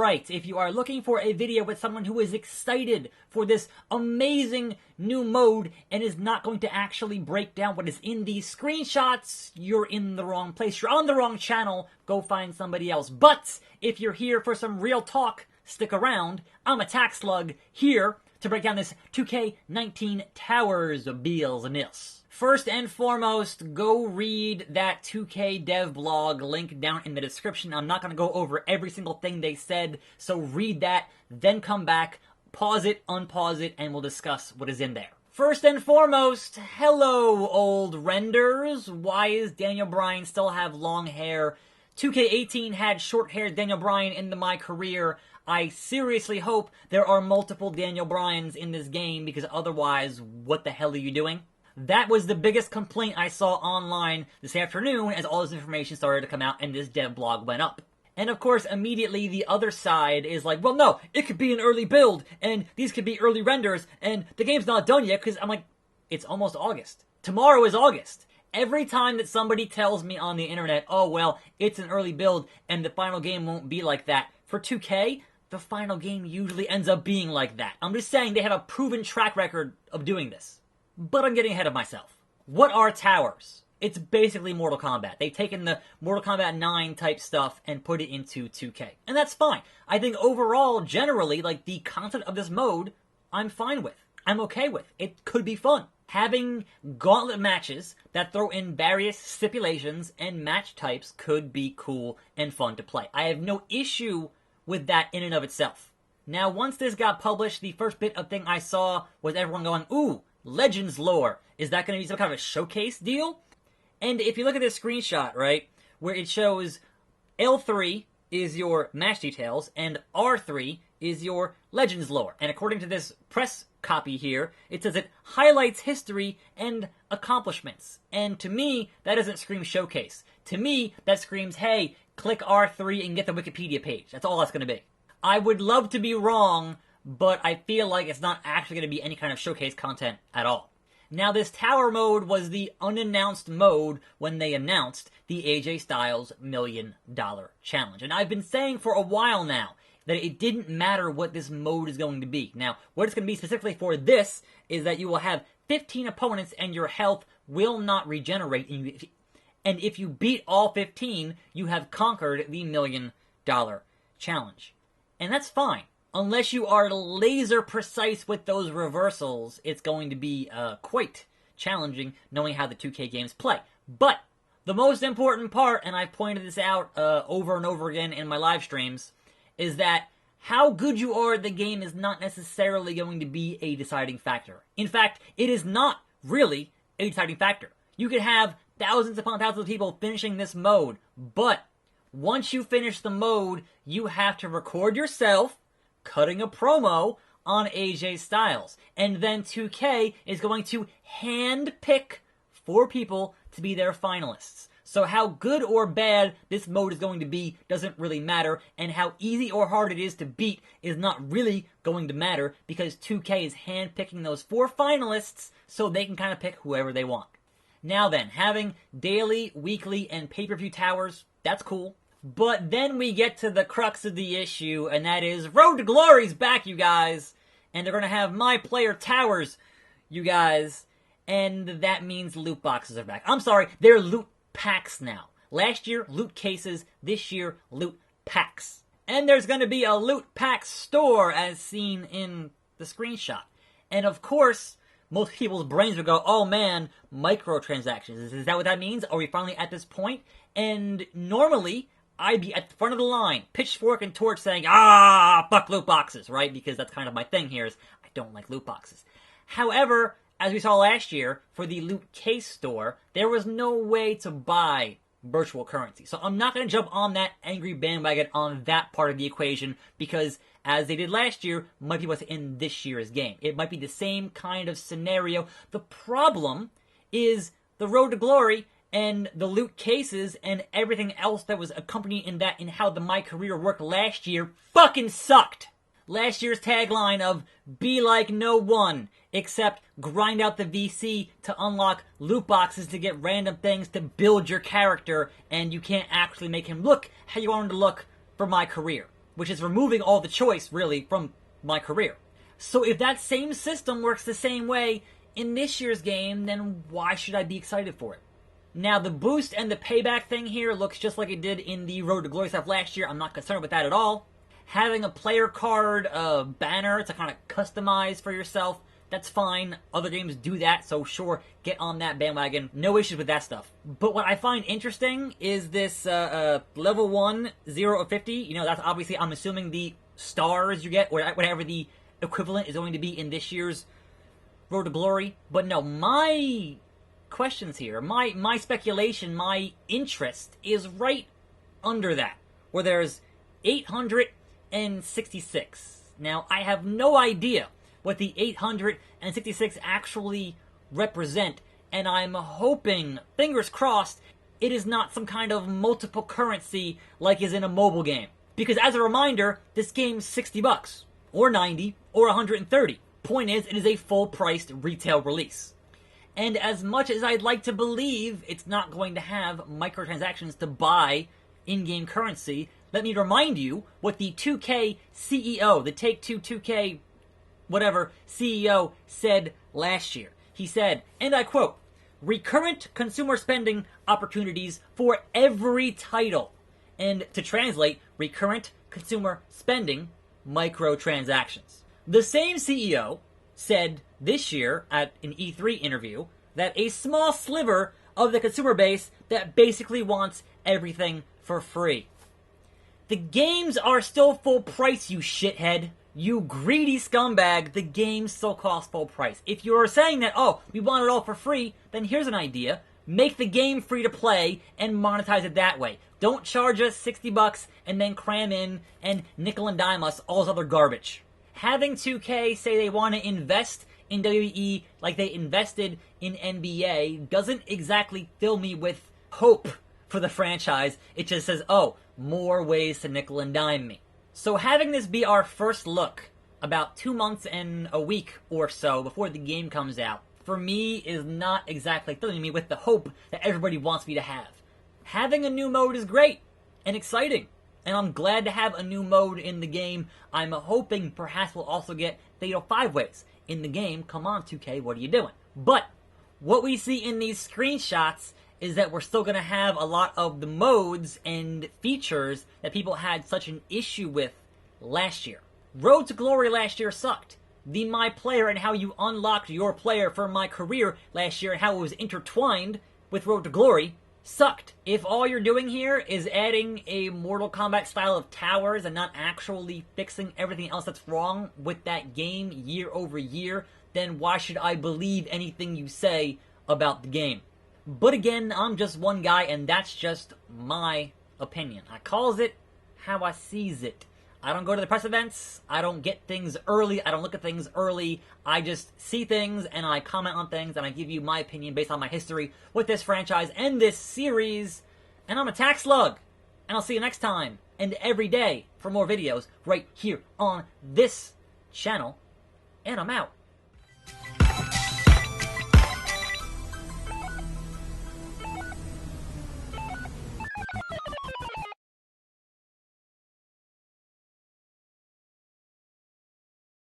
right, if you are looking for a video with someone who is excited for this amazing new mode and is not going to actually break down what is in these screenshots, you're in the wrong place. You're on the wrong channel. Go find somebody else. But if you're here for some real talk, stick around. I'm attackslug here to break down this 2K19 Towers business. First and foremost, go read that 2K dev blog link down in the description. I'm not going to go over every single thing they said, so read that, then come back, pause it, unpause it, and we'll discuss what is in there. First and foremost, hello, old renders. Why is Daniel Bryan still have long hair? 2K18 had short-haired Daniel Bryan in my career. I seriously hope there are multiple Daniel Bryans in this game, because otherwise, what the hell are you doing? That was the biggest complaint I saw online this afternoon as all this information started to come out and this dev blog went up. And of course, immediately the other side is like, well, no, it could be an early build, and these could be early renders, and the game's not done yet, because I'm like, it's almost August. Tomorrow is August. Every time that somebody tells me on the internet, oh, well, it's an early build, and the final game won't be like that, for 2K, the final game usually ends up being like that. I'm just saying they have a proven track record of doing this. But I'm getting ahead of myself. What are towers? It's basically Mortal Kombat. They've taken the Mortal Kombat 9 type stuff and put it into 2K. And that's fine. I think overall, generally, like, the content of this mode, I'm fine with. I'm okay with. It could be fun. Having gauntlet matches that throw in various stipulations and match types could be cool and fun to play. I have no issue with that in and of itself. Now, once this got published, the first bit of thing I saw was everyone going, ooh, Legends lore. Is that going to be some kind of a showcase deal? And if you look at this screenshot, right, where it shows L3 is your match details and R3 is your Legends lore. And according to this press copy here, it says it highlights history and accomplishments. And to me, that doesn't scream showcase. To me, that screams, hey, click R3 and get the Wikipedia page. That's all that's going to be. I would love to be wrong, but I feel like it's not actually going to be any kind of showcase content at all. Now, this tower mode was the unannounced mode when they announced the AJ Styles $1 Million Challenge. And I've been saying for a while now that it didn't matter what this mode is going to be. Now, what it's going to be specifically for this is that you will have 15 opponents and your health will not regenerate. And if you beat all 15, you have conquered the $1 Million Challenge. And that's fine. Unless you are laser precise with those reversals, it's going to be quite challenging knowing how the 2K games play. But the most important part, and I've pointed this out over and over again in my live streams, is that how good you are at the game is not necessarily going to be a deciding factor. In fact, it is not really a deciding factor. You could have thousands upon thousands of people finishing this mode, but once you finish the mode, you have to record yourself cutting a promo on AJ Styles. And then 2K is going to hand-pick 4 people to be their finalists. So how good or bad this mode is going to be doesn't really matter, and how easy or hard it is to beat is not really going to matter, because 2K is hand-picking those 4 finalists so they can kind of pick whoever they want. Now then, having daily, weekly, and pay-per-view towers, that's cool. But then we get to the crux of the issue, and that is Road to Glory's back, you guys. And they're going to have My Player Towers, you guys. And that means loot boxes are back. I'm sorry, they're loot packs now. Last year, loot cases. This year, loot packs. And there's going to be a loot pack store, as seen in the screenshot. And of course, most people's brains would go, oh man, microtransactions. Is that what that means? Are we finally at this point? And normally, I'd be at the front of the line, pitchfork and torch saying, fuck loot boxes, right? Because that's kind of my thing here is I don't like loot boxes. However, as we saw last year, for the loot case store, there was no way to buy virtual currency. So I'm not going to jump on that angry bandwagon on that part of the equation, because as they did last year, might be what's in this year's game. It might be the same kind of scenario. The problem is the Road to Glory and the loot cases and everything else that was accompanying that in how the My Career worked last year fucking sucked. Last year's tagline of be like no one, except grind out the VC to unlock loot boxes to get random things to build your character, and you can't actually make him look how you want him to look for My Career. which is removing all the choice, really, from my career. So if that same system works the same way in this year's game, then why should I be excited for it? Now, the boost and the payback thing here looks just like it did in the Road to Glory stuff last year. I'm not concerned with that at all. Having a player card banner to kind of customize for yourself, that's fine. Other games do that, so sure, get on that bandwagon. No issues with that stuff. But what I find interesting is this level 1, 0 of 50. You know, that's obviously, I'm assuming, the stars you get, or whatever the equivalent is going to be in this year's Road to Glory. But no, my questions here, my speculation, my interest is right under that, where there's 866. Now, I have no idea what the 866 actually represent, and I'm hoping, fingers crossed, it is not some kind of multiple currency like is in a mobile game. Because as a reminder, this game's $60, or 90, or 130. Point is, it is a full-priced retail release. And as much as I'd like to believe it's not going to have microtransactions to buy in-game currency, let me remind you what the 2K CEO, the Take-Two 2K whatever CEO, said last year. He said, and I quote, "Recurrent consumer spending opportunities for every title." And to translate, recurrent consumer spending, microtransactions. The same CEO said this year at an E3 interview that a small sliver of the consumer base that basically wants everything for free. The games are still full price, you shithead. You greedy scumbag, the games still cost full price. If you're saying that, oh, we want it all for free, then here's an idea. Make the game free to play and monetize it that way. Don't charge us $60 and then cram in and nickel and dime us all this other garbage. Having 2K say they want to invest in WWE like they invested in NBA doesn't exactly fill me with hope for the franchise. It just says, oh, more ways to nickel and dime me. So having this be our first look, about 2 months and a week or so before the game comes out, for me is not exactly filling me with the hope that everybody wants me to have. Having a new mode is great and exciting, and I'm glad to have a new mode in the game. I'm hoping perhaps we'll also get Fatal 5-Ways in the game. Come on, 2K, what are you doing? But what we see in these screenshots is that we're still going to have a lot of the modes and features that people had such an issue with last year. Road to Glory last year sucked. The My Player and how you unlocked your player for My Career last year and how it was intertwined with Road to Glory sucked. If all you're doing here is adding a Mortal Kombat style of towers and not actually fixing everything else that's wrong with that game year over year, then why should I believe anything you say about the game? But again, I'm just one guy, and that's just my opinion. I calls it how I sees it. I don't go to the press events. I don't get things early. I don't look at things early. I just see things, and I comment on things, and I give you my opinion based on my history with this franchise and this series. And I'm attackslug. And I'll see you next time, and every day for more videos right here on this channel. And I'm out.